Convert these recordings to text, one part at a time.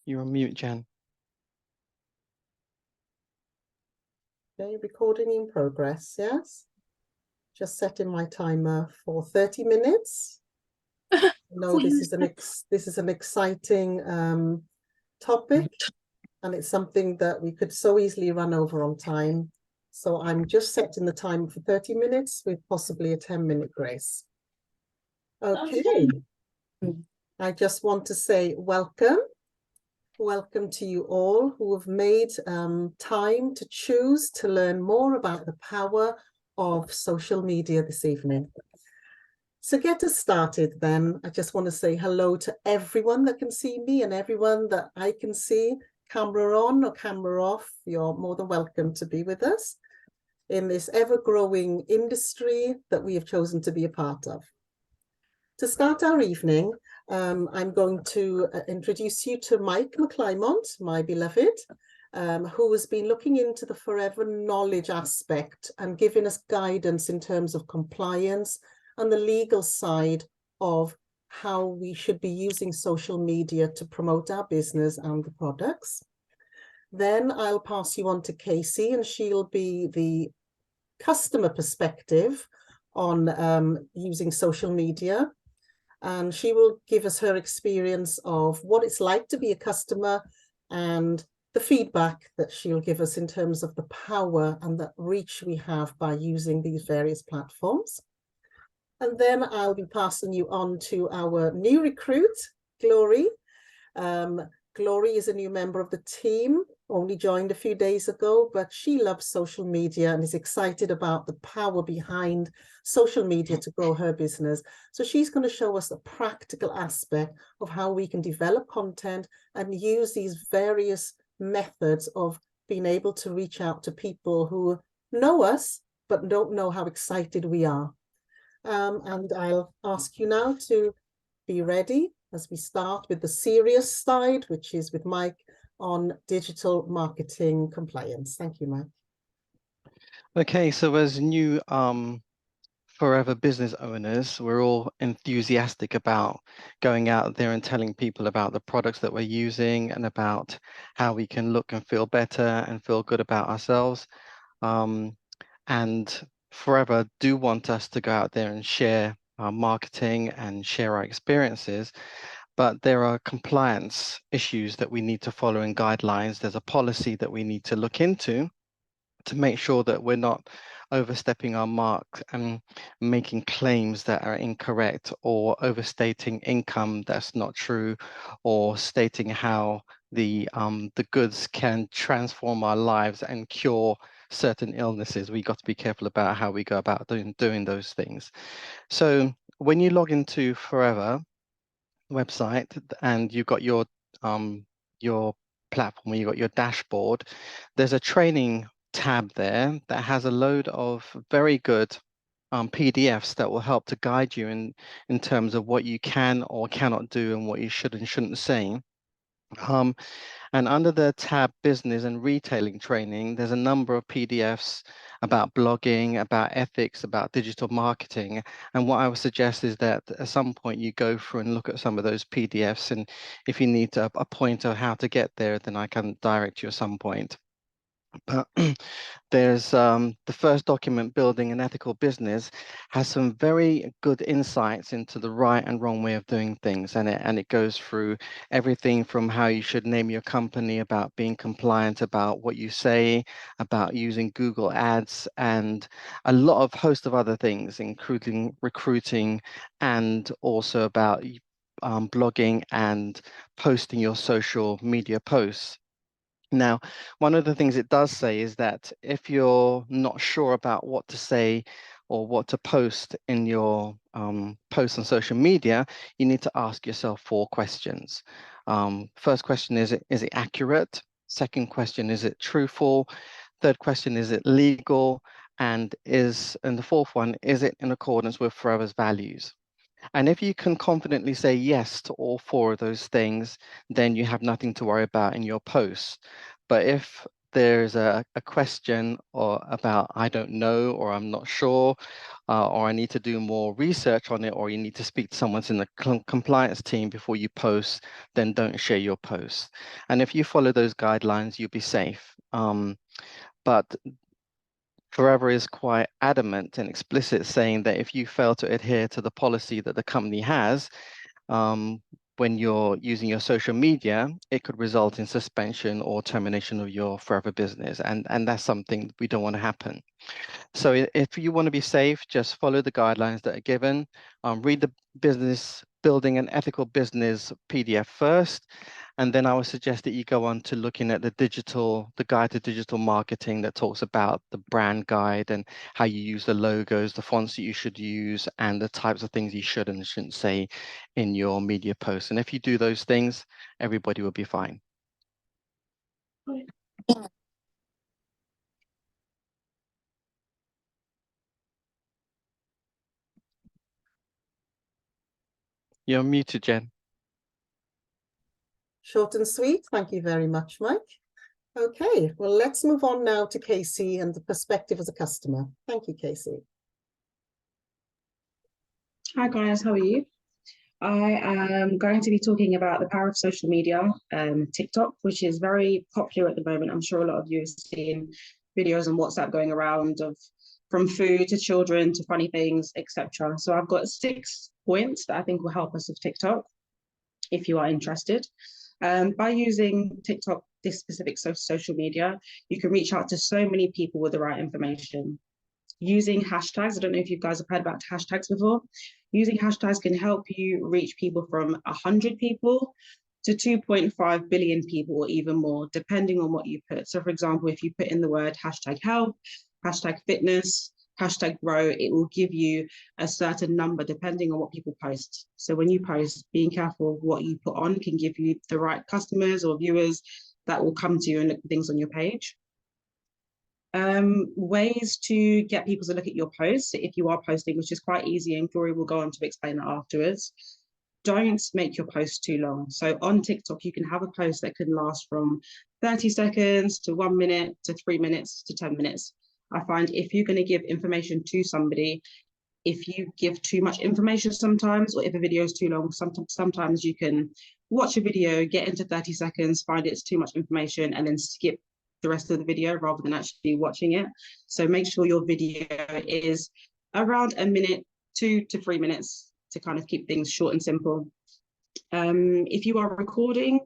You're on mute, Jan. Okay, recording in progress, yes? Just setting my timer for 30 minutes. No, this is an exciting topic, and it's something that we could so easily run over on time. So I'm just setting the timer for 30 minutes with possibly a 10-minute grace. Okay. I just want to say welcome. Welcome to you all who have made time to choose to learn more about the power of social media this evening. So get us started then. I just want to say hello to everyone that can see me and everyone that I can see, camera on or camera off. You're more than welcome to be with us in this ever-growing industry that we have chosen to be a part of. To start our evening, I'm going to introduce you to Mike McClymont, my beloved, who has been looking into the forever knowledge aspect and giving us guidance in terms of compliance and the legal side of how we should be using social media to promote our business and the products. Then I'll pass you on to Casey, and she'll be the customer perspective on using social media. And she will give us her experience of what it's like to be a customer and the feedback that she'll give us in terms of the power and the reach we have by using these various platforms. And then I'll be passing you on to our new recruit, Glory. Glory is a new member of the team, only joined a few days ago, but she loves social media and is excited about the power behind social media to grow her business. So she's going to show us the practical aspect of how we can develop content and use these various methods of being able to reach out to people who know us, but don't know how excited we are. And I'll ask you now to be ready as we start with the serious side, which is with Mike on digital marketing compliance. Thank you, Mike. Okay, so as new forever business owners, we're all enthusiastic about going out there and telling people about the products that we're using and about how we can look and feel better and feel good about ourselves. And forever do want us to go out there and share our marketing and share our experiences. But there are compliance issues that we need to follow and guidelines. There's a policy that we need to look into to make sure that we're not overstepping our mark and making claims that are incorrect or overstating income that's not true or stating how the goods can transform our lives and cure certain illnesses. We got to be careful about how we go about doing those things. So when you log into Forever website and you've got your platform, you got your dashboard, there's a training tab there that has a load of very good PDFs that will help to guide you in terms of what you can or cannot do and what you should and shouldn't say. And under the tab business and retailing training, there's a number of PDFs about blogging, about ethics, about digital marketing. And what I would suggest is that at some point you go through and look at some of those PDFs. And if you need a pointer how to get there, then I can direct you at some point. But there's the first document, Building an Ethical Business, has some very good insights into the right and wrong way of doing things. And it goes through everything from how you should name your company, about being compliant, about what you say, about using Google Ads, and a lot of host of other things, including recruiting and also about blogging and posting your social media posts. Now, one of the things it does say is that if you're not sure about what to say or what to post in your posts on social media, you need to ask yourself 4 questions. First question, is it accurate? Second question, is it truthful? Third question, is it legal? And the fourth one, is it in accordance with Forever's values? And if you can confidently say yes to all 4 of those things, then you have nothing to worry about in your posts. But if there's a question or about I don't know, or I'm not sure, or I need to do more research on it, or you need to speak to someone in the compliance team before you post, then don't share your posts. And if you follow those guidelines, you'll be safe. But Forever is quite adamant and explicit, saying that if you fail to adhere to the policy that the company has, when you're using your social media, it could result in suspension or termination of your Forever business. And that's something we don't want to happen. So if you want to be safe, just follow the guidelines that are given. Read the Building an Ethical Business PDF first, and then I would suggest that you go on to looking at the guide to digital marketing that talks about the brand guide and how you use the logos, the fonts that you should use, and the types of things you should and shouldn't say in your media posts. And if you do those things, everybody will be fine. You're muted, Jen. Short and sweet. Thank you very much, Mike. Okay, well, let's move on now to Casey and the perspective as a customer. Thank you, Casey. Hi guys, how are you? I am going to be talking about the power of social media, TikTok, which is very popular at the moment. I'm sure a lot of you have seen videos on WhatsApp going around of from food to children to funny things, etc. So I've got 6 points that I think will help us with TikTok, if you are interested. By using TikTok, this specific social media, you can reach out to so many people with the right information. Using hashtags, I don't know if you guys have heard about hashtags before. Using hashtags can help you reach people from 100 people to 2.5 billion people or even more, depending on what you put. So for example, if you put in the word hashtag health, hashtag fitness, hashtag grow, it will give you a certain number depending on what people post. So when you post, being careful of what you put on can give you the right customers or viewers that will come to you and look at things on your page. Ways to get people to look at your posts if you are posting, which is quite easy, and Gloria will go on to explain that afterwards. Don't make your post too long. So on TikTok, you can have a post that can last from 30 seconds to 1 minute to 3 minutes to 10 minutes. I find if you're going to give information to somebody, if you give too much information sometimes, or if a video is too long, sometimes you can watch a video, get into 30 seconds, find it's too much information, and then skip the rest of the video rather than actually watching it. So make sure your video is around 1 minute, 2 to 3 minutes to kind of keep things short and simple. If you are recording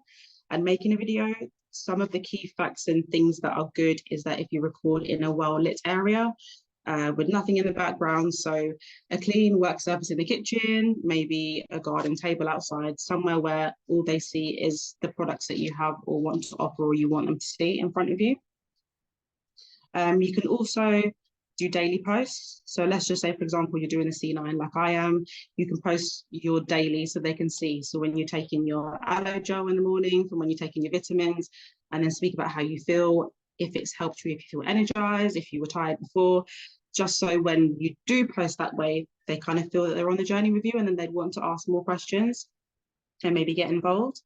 and making a video, some of the key facts and things that are good is that if you record in a well-lit area with nothing in the background, so a clean work surface in the kitchen, maybe a garden table outside, somewhere where all they see is the products that you have or want to offer or you want them to see in front of you. You can also do daily posts. So let's just say, for example, you're doing a C9 like I am, you can post your daily so they can see. So when you're taking your aloe gel in the morning, from when you're taking your vitamins, and then speak about how you feel, if it's helped you, if you feel energized, if you were tired before, just so when you do post that way, they kind of feel that they're on the journey with you, and then they'd want to ask more questions and maybe get involved.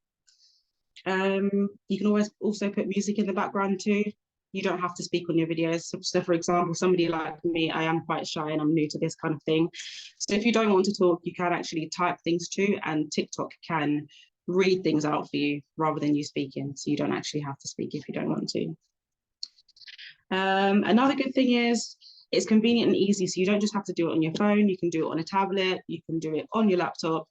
You can always also put music in the background too. You don't have to speak on your videos. So for example, somebody like me, I am quite shy and I'm new to this kind of thing. So if you don't want to talk, you can actually type things too, and TikTok can read things out for you rather than you speaking. So you don't actually have to speak if you don't want to. Another good thing is it's convenient and easy. So you don't just have to do it on your phone. You can do it on a tablet. You can do it on your laptop.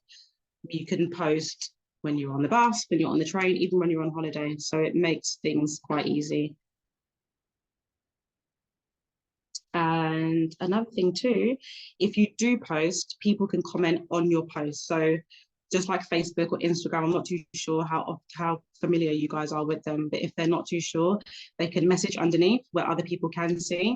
You can post when you're on the bus, when you're on the train, even when you're on holiday. So it makes things quite easy. And another thing too, if you do post, people can comment on your post. So just like Facebook or Instagram, I'm not too sure how familiar you guys are with them, but if they're not too sure, they can message underneath where other people can see.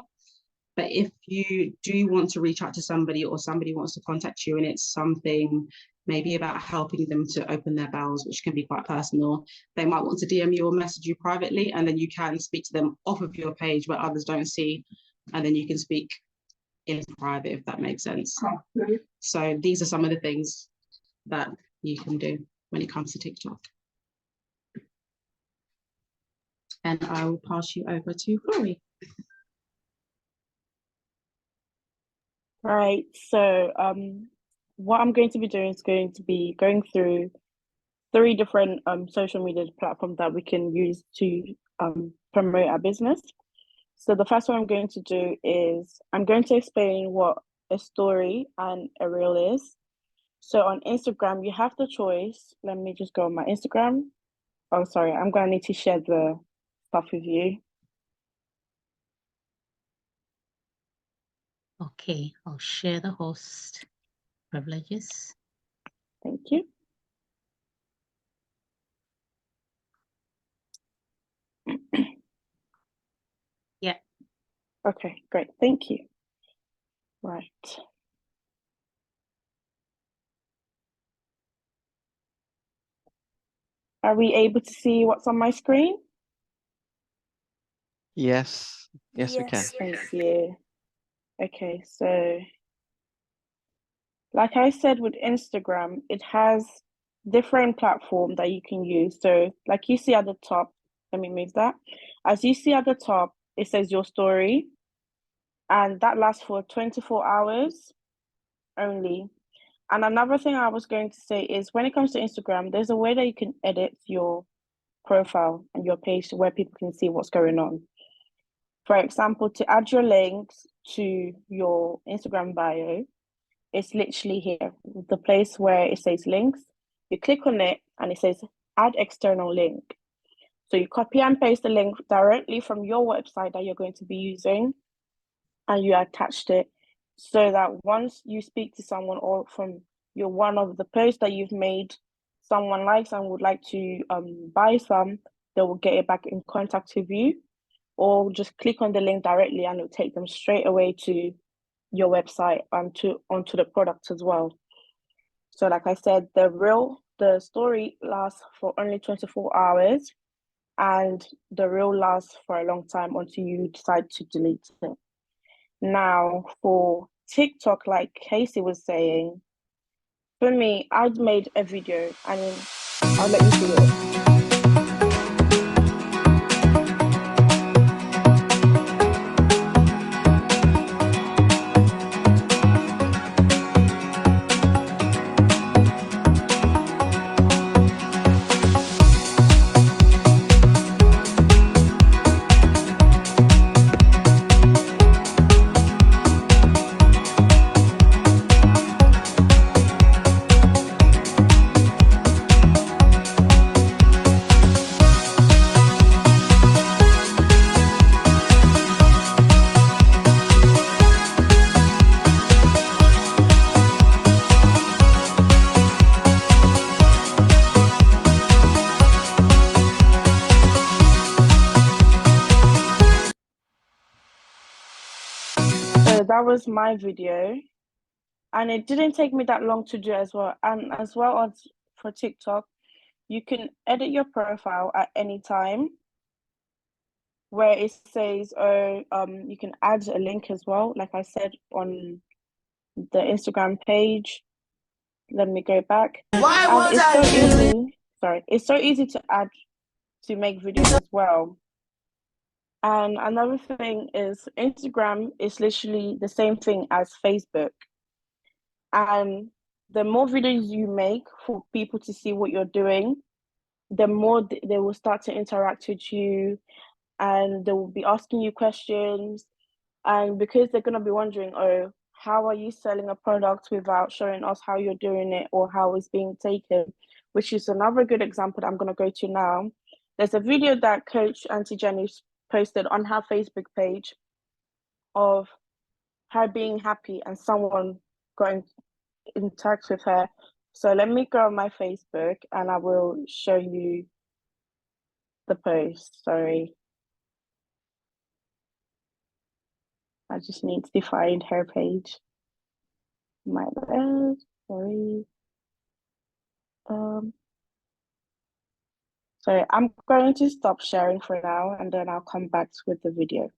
But if you do want to reach out to somebody or somebody wants to contact you and it's something maybe about helping them to open their bowels, which can be quite personal, they might want to DM you or message you privately, and then you can speak to them off of your page where others don't see, and then you can speak in private, if that makes sense. So these are some of the things that you can do when it comes to TikTok. and I will pass you over to Glory. Right, so what I'm going to be doing is going to be going through 3 different social media platforms that we can use to promote our business. So the first one I'm going to do is I'm going to explain what a story and a reel is. So on Instagram, you have the choice. Let me just go on my Instagram. Oh, sorry, I'm going to need to share the stuff with you. Okay, I'll share the host privileges. Thank you. Yeah. Okay, great. Thank you. Right. Are we able to see what's on my screen? Yes, yes, we can. Thank you. Okay, so like I said with Instagram, it has different platforms that you can use. So like you see at the top, let me move that. As you see at the top, it says your story, and that lasts for 24 hours only. And another thing I was going to say is when it comes to Instagram, there's a way that you can edit your profile and your page where people can see what's going on. For example, to add your links to your Instagram bio, it's literally here, the place where it says links. You click on it and it says add external link. So you copy and paste the link directly from your website that you're going to be using, and you attached it so that once you speak to someone or from your one of the posts that you've made, someone likes and would like to buy some, they will get it back in contact with you, or just click on the link directly and it'll take them straight away to your website and onto the product as well. So like I said, the story lasts for only 24 hours and the reel lasts for a long time until you decide to delete it. Now for TikTok, like Casey was saying, for me, I'd made a video and I'll let you see it. So that was my video, and it didn't take me that long to do as well. And as well as for TikTok, you can edit your profile at any time where it says, you can add a link as well. Like I said on the Instagram page, let me go back. It's so easy to add, to make videos as well. And another thing is Instagram is literally the same thing as Facebook. And the more videos you make for people to see what you're doing, the more they will start to interact with you and they will be asking you questions. And because they're going to be wondering, oh, how are you selling a product without showing us how you're doing it or how it's being taken, which is another good example that I'm going to go to now. There's a video that Coach Auntie Jenny posted on her Facebook page of her being happy and someone got in touch with her. So let me go on my Facebook and I will show you the post. Sorry. I just need to find her page. My bad. Sorry. So I'm going to stop sharing for now and then I'll come back with the video.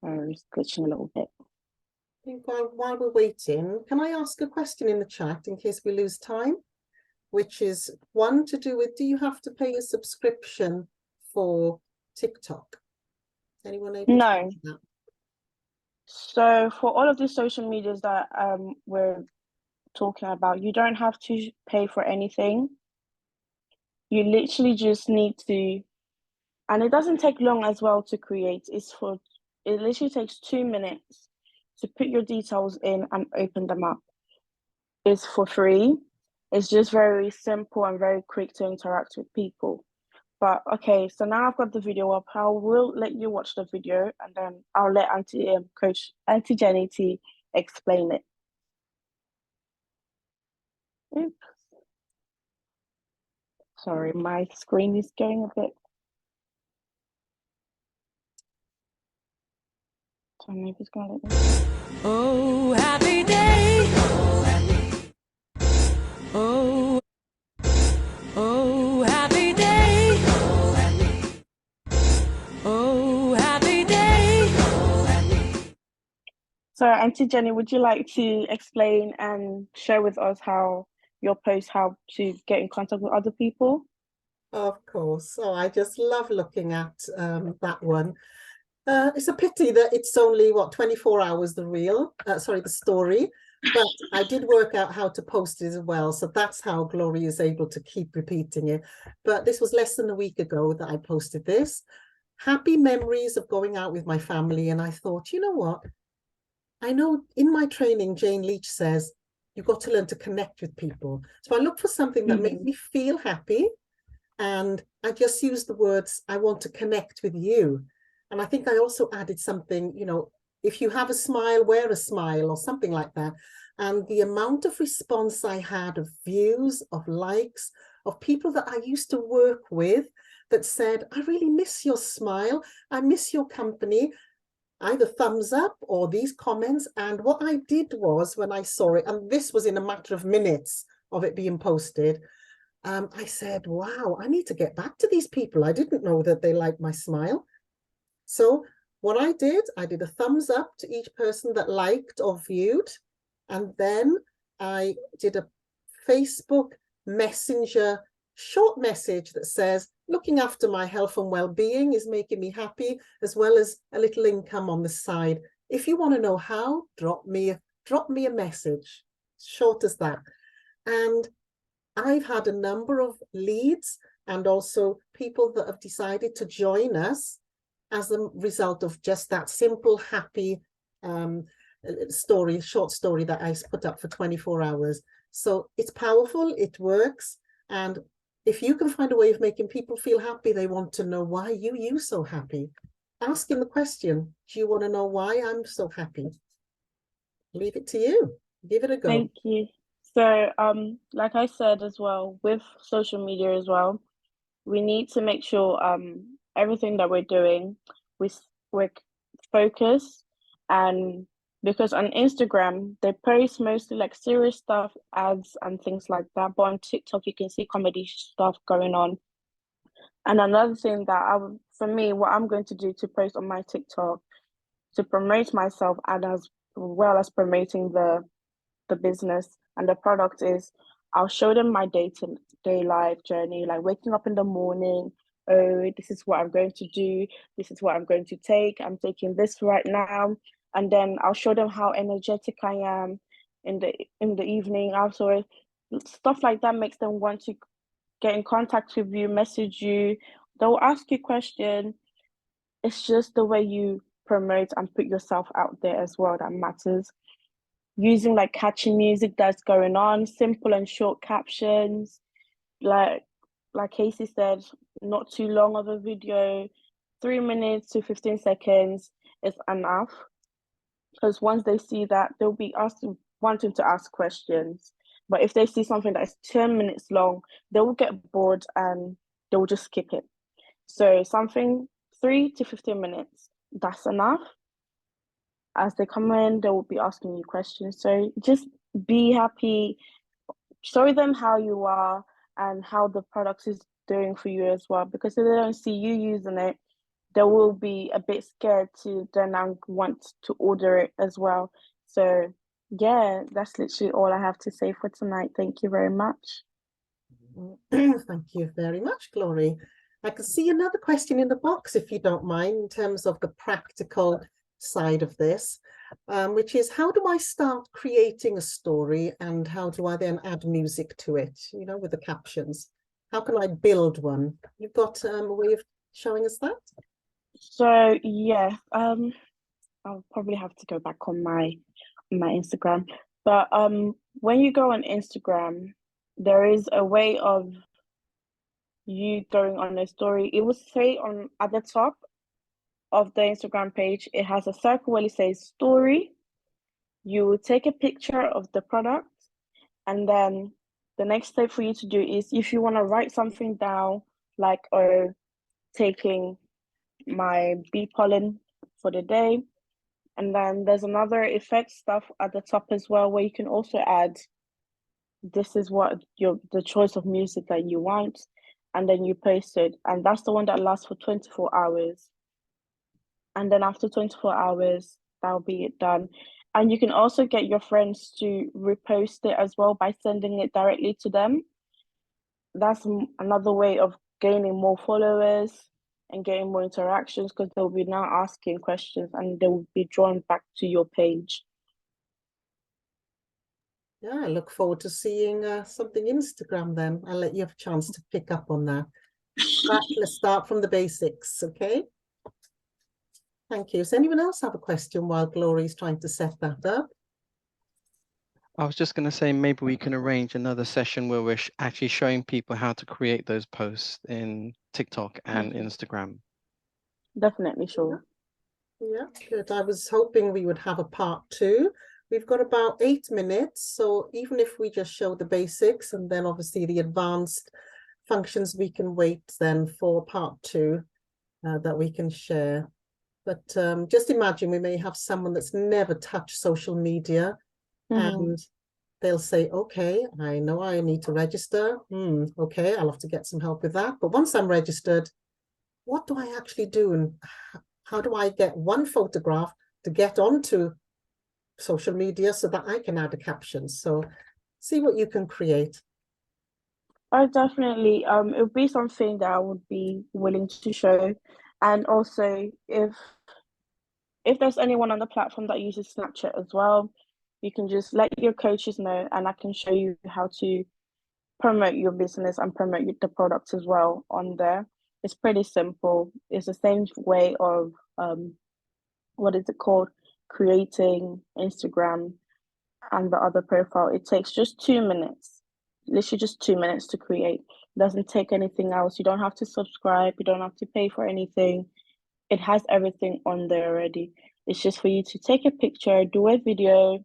It's glitching a little bit. I think while we're waiting, can I ask a question in the chat in case we lose time? which is one to do with, do you have to pay a subscription for TikTok? Anyone able to No. answer that? So for all of the social medias that we're talking about, you don't have to pay for anything. You literally just need to, and it doesn't take long as well to create. It literally takes 2 minutes to put your details in and open them up. It's for free. It's just very simple and very quick to interact with people. But okay, so now I've got the video up. I will let you watch the video, and then I'll let Coach Auntie Jenny to explain it. Oops. Sorry, my screen is going a bit. So maybe it's gonna let me. Oh, happy day. Oh, oh, happy day. Oh, happy day. So Auntie Jenny, would you like to explain and share with us how your posts help to get in contact with other people? Of course. Oh, I just love looking at that one. It's a pity that it's only, what, 24 hours, the story. But I did work out how to post it as well. So that's how Glory is able to keep repeating it. But this was less than a week ago that I posted this. Happy memories of going out with my family. And I thought, you know what? I know in my training, Jane Leach says, you've got to learn to connect with people. So I looked for something that made me feel happy. And I just used the words, I want to connect with you. And I think I also added something, you know, if you have a smile, wear a smile or something like that. And the amount of response I had of views, of likes, of people that I used to work with that said, I really miss your smile. I miss your company. Either thumbs up or these comments. And what I did was when I saw it, and this was in a matter of minutes of it being posted, I said, wow, I need to get back to these people. I didn't know that they liked my smile. So what I did a thumbs up to each person that liked or viewed. And then I did a Facebook Messenger short message that says, looking after my health and well-being is making me happy, as well as a little income on the side. If you want to know how, drop me a message. Short as that. And I've had a number of leads and also people that have decided to join us as a result of just that simple, happy short story that I put up for 24 hours. So it's powerful, it works. And if you can find a way of making people feel happy, they want to know why you so happy. Asking the question, do you want to know why I'm so happy? Leave it to you. Give it a go. Thank you. So, like I said as well, with social media as well, we need to make sure everything that we're doing, we're focused, and because on Instagram they post mostly like serious stuff, ads and things like that, but on TikTok you can see comedy stuff going on. And another thing that for me, what I'm going to do to post on my TikTok to promote myself and as well as promoting the business and the product is I'll show them my day-to-day life journey, like waking up in the morning. Oh, this is what I'm going to do. This is what I'm going to take. I'm taking this right now. And then I'll show them how energetic I am in the evening. Also, stuff like that makes them want to get in contact with you, message you. They'll ask you questions. It's just the way you promote and put yourself out there as well that matters. Using like catchy music that's going on, simple and short captions, like Casey said, not too long of a video, 3 minutes to 15 seconds is enough. Because once they see that, they'll be wanting to ask questions. But if they see something that's 10 minutes long, they will get bored and they will just skip it. So something 3 to 15 minutes, that's enough. As they come in, they will be asking you questions. So just be happy, show them how you are and how the product is doing for you as well. Because if they don't see you using it, they will be a bit scared to then want to order it as well. So yeah, that's literally all I have to say for tonight. Thank you very much. Thank you very much, Glory. I can see another question in the box, if you don't mind, in terms of the practical side of this, which is, how do I start creating a story and how do I then add music to it, you know, with the captions? How can I build one? You've got a way of showing us that? So yeah, I'll probably have to go back on my Instagram. But when you go on Instagram, there is a way of you going on a story. It will say on at the top of the Instagram page, it has a circle where it says story. You will take a picture of the product, and then the next step for you to do is, if you want to write something down, like, or taking my bee pollen for the day. And then there's another effect stuff at the top as well, where you can also add, this is what the choice of music that you want, and then you paste it. And that's the one that lasts for 24 hours. And then after 24 hours, that'll be it done. And you can also get your friends to repost it as well by sending it directly to them. That's another way of gaining more followers and getting more interactions, because they'll be now asking questions and they will be drawn back to your page. Yeah, I look forward to seeing something Instagram then. I'll let you have a chance to pick up on that. Right, let's start from the basics, okay? Thank you. Does anyone else have a question while Glory's trying to set that up? I was just going to say, maybe we can arrange another session where we're actually showing people how to create those posts in TikTok and Instagram. Definitely, sure. Yeah, good. I was hoping we would have a part 2. We've got about 8 minutes, so even if we just show the basics and then obviously the advanced functions, we can wait then for part 2 that we can share. But just imagine we may have someone that's never touched social media, and they'll say, okay, I know I need to register. Okay, I'll have to get some help with that. But once I'm registered, what do I actually do? And how do I get one photograph to get onto social media so that I can add a caption? So see what you can create. Oh, definitely. It would be something that I would be willing to show. And also, if there's anyone on the platform that uses Snapchat as well, you can just let your coaches know, and I can show you how to promote your business and promote the products as well on there. It's pretty simple. It's the same way of what is it called? Creating Instagram and the other profile. It takes just 2 minutes, literally just 2 minutes to create. It doesn't take anything else. You don't have to subscribe. You don't have to pay for anything. It has everything on there already. It's just for you to take a picture, do a video.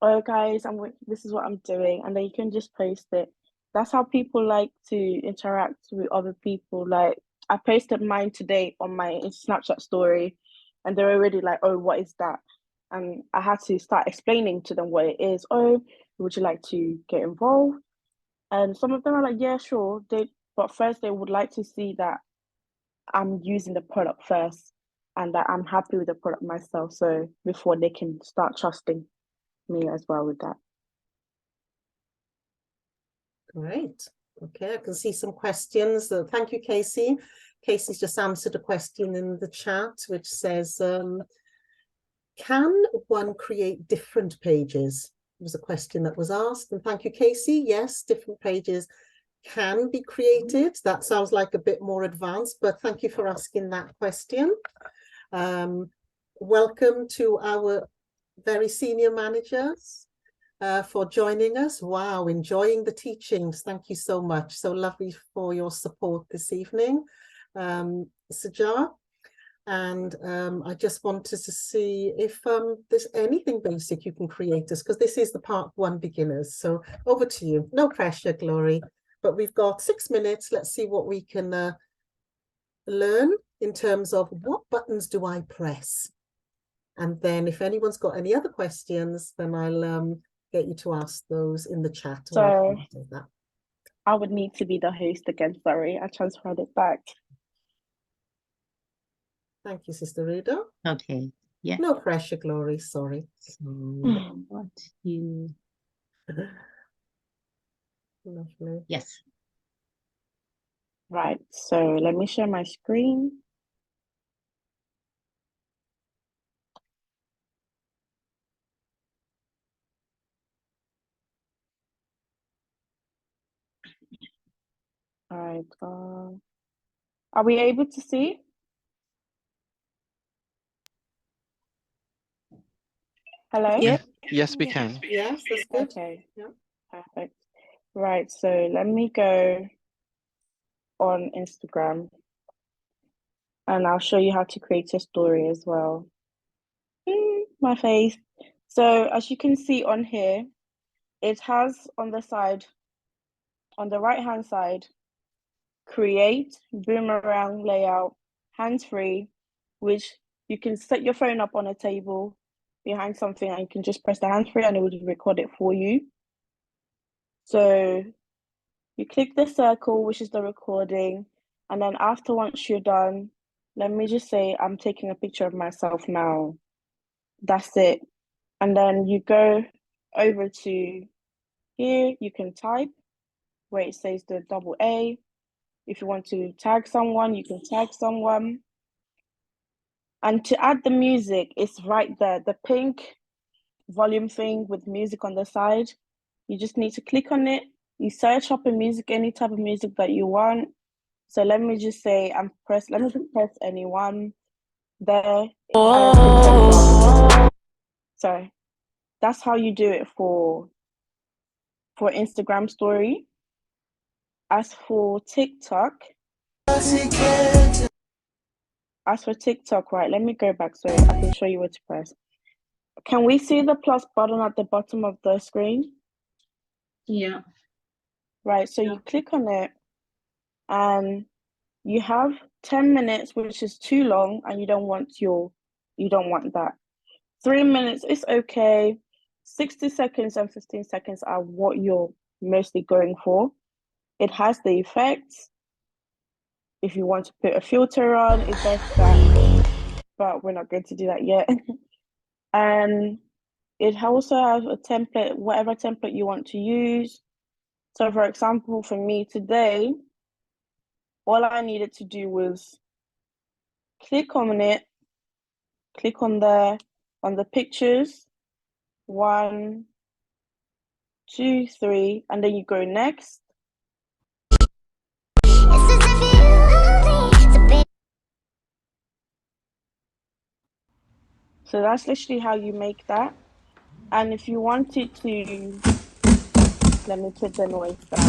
Oh, guys, this is what I'm doing, and then you can just post it. That's how people like to interact with other people. Like, I posted mine today on my Snapchat story, and they're already like, oh, what is that? And I had to start explaining to them what it is. Oh, would you like to get involved? And some of them are like, yeah, sure. But first they would like to see that I'm using the product first and that I'm happy with the product myself. So before they can start trusting me as well with that. Great. Okay, I can see some questions. Thank you, Casey. Casey's just answered a question in the chat, which says, can one create different pages? It was a question that was asked. And thank you, Casey. Yes, different pages can be created. That sounds like a bit more advanced, but thank you for asking that question. Welcome to our very senior managers for joining us. Wow, enjoying the teachings. Thank you so much. So lovely for your support this evening, Sajar. And I just wanted to see if there's anything basic you can create us, because this is the part 1 beginners. So over to you. No pressure, Glory. But we've got 6 minutes. Let's see what we can learn in terms of what buttons do I press? And then if anyone's got any other questions, then I'll get you to ask those in the chat. So I would need to be the host again. Sorry, I transferred it back. Thank you, Sister Ruda. Okay, yeah. No pressure, Glory. Sorry. So what you Lovely. yes. Right, so let me share my screen. All right, are we able to see? Hello? Yeah. Yes, we can. Yes, that's good. Okay, Yeah. perfect. Right, so let me go on Instagram and I'll show you how to create a story as well. My face. So as you can see on here, it has on the side, on the right hand side, create, boomerang layout, hands-free, which you can set your phone up on a table behind something and you can just press the hands-free and it will record it for you. So you click the circle, which is the recording, and then after once you're done, let me just say I'm taking a picture of myself now. That's it. And then you go over to here, you can type where it says the double A. If you want to tag someone, you can tag someone. And to add the music, it's right there, the pink volume thing with music on the side. You just need to click on it. You search up a music, any type of music that you want. So let me just say let me just press anyone there. Sorry. That's how you do it for Instagram story. As for TikTok, right, let me go back so I can show you where to press. Can we see the plus button at the bottom of the screen? Yeah. Right, so you click on it and you have 10 minutes, which is too long, and you don't want that. 3 minutes is okay. 60 seconds and 15 seconds are what you're mostly going for. It has the effects. If you want to put a filter on, it does that, but we're not going to do that yet. And it also has a template, whatever template you want to use. So for example, for me today, all I needed to do was click on it, click on the pictures, 1, 2, 3, and then you go next. So that's literally how you make that. And if you wanted to, let me put the noise down.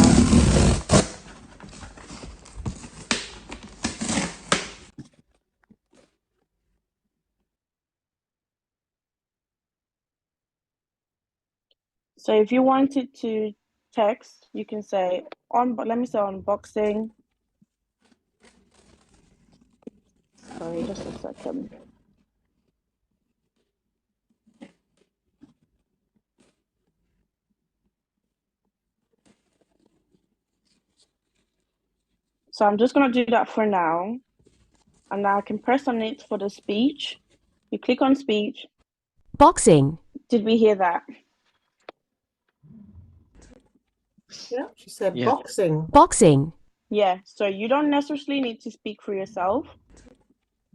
So if you wanted to text, you can say let me say unboxing. Sorry, just a second. So I'm just gonna do that for now. And now I can press on it for the speech. You click on speech. Boxing. Did we hear that? Yeah, she said Yeah. boxing. Boxing. Yeah, so you don't necessarily need to speak for yourself.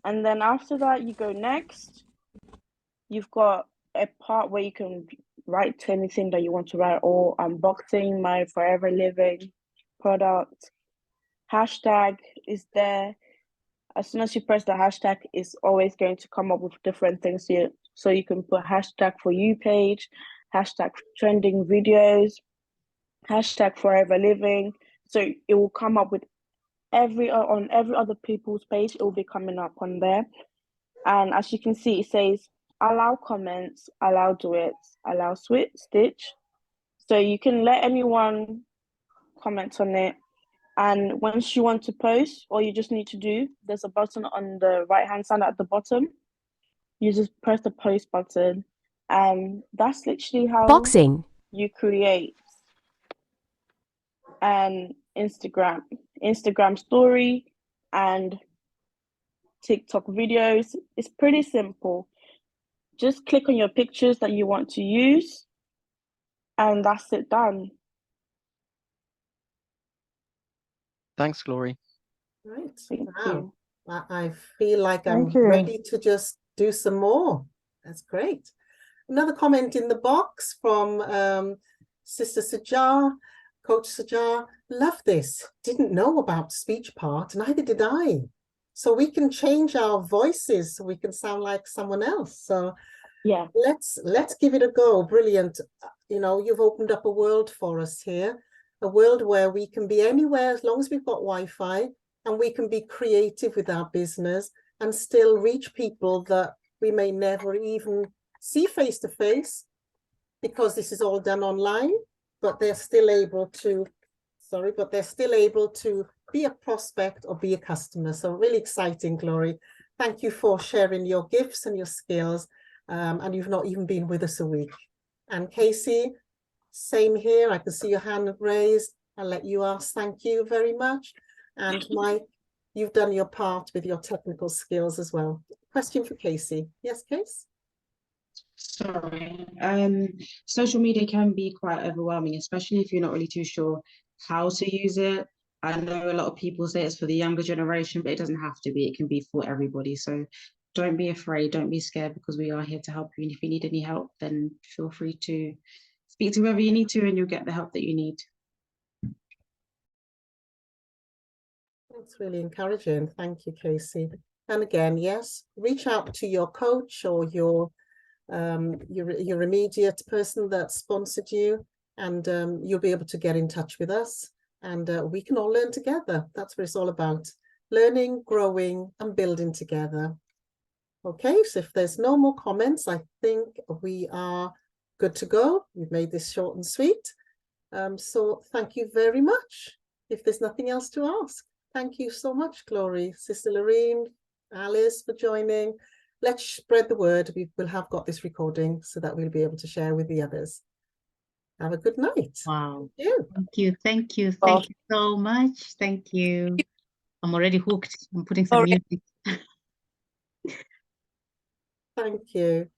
And then after that, you go next. You've got a part where you can write anything that you want to write, or unboxing my forever living product. Hashtag is there. As soon as you press the hashtag, it's always going to come up with different things here. So you can put hashtag for you page, hashtag trending videos, hashtag forever living. So it will come up with on every other people's page. It will be coming up on there. And as you can see, it says allow comments, allow duets, allow stitch. So you can let anyone comment on it. And once you want to post, all you just need to do, there's a button on the right hand side at the bottom. You just press the post button, and that's literally how Boxing. you create an Instagram story and TikTok videos. It's pretty simple. Just click on your pictures that you want to use, and that's it done. Thanks, Glory. Right. Thank Wow. you. I feel like I'm Thank you. ready to just do some more. That's great. Another comment in the box from Sister Sajar, Coach Sajar. Love this. Didn't know about speech part, neither did I. So we can change our voices so we can sound like someone else. So Yeah. let's give it a go. Brilliant. You know, you've opened up a world for us here, a world where we can be anywhere as long as we've got Wi-Fi, and we can be creative with our business and still reach people that we may never even see face to face, because this is all done online, but they're still able to, but they're still able to be a prospect or be a customer. So really exciting, Glory. Thank you for sharing your gifts and your skills. And you've not even been with us a week. And Casey, same here. I can see your hand raised. I'll let you ask. Thank you very much. And Mike, you've done your part with your technical skills as well. Question for Casey. Yes, Case? Sorry. Social media can be quite overwhelming, especially if you're not really too sure how to use it. I know a lot of people say it's for the younger generation, but it doesn't have to be. It can be for everybody. So don't be afraid, don't be scared, because we are here to help you. And if you need any help, then feel free to speak to whoever you need to, and you'll get the help that you need. That's really encouraging. Thank you, Casey. And again, yes, reach out to your coach or your immediate person that sponsored you, and you'll be able to get in touch with us, and we can all learn together. That's what it's all about. Learning, growing, and building together. Okay, so if there's no more comments, I think we are good to go. We've made this short and sweet. So thank you very much. If there's nothing else to ask, thank you so much, Glory, Sister Lorraine, Alice, for joining. Let's spread the word. We will have got this recording so that we'll be able to share with the others. Have a good night. Wow. Thank you. Thank you. Thank you. Thank you so much. Thank you. I'm already hooked. I'm putting some music. Thank you.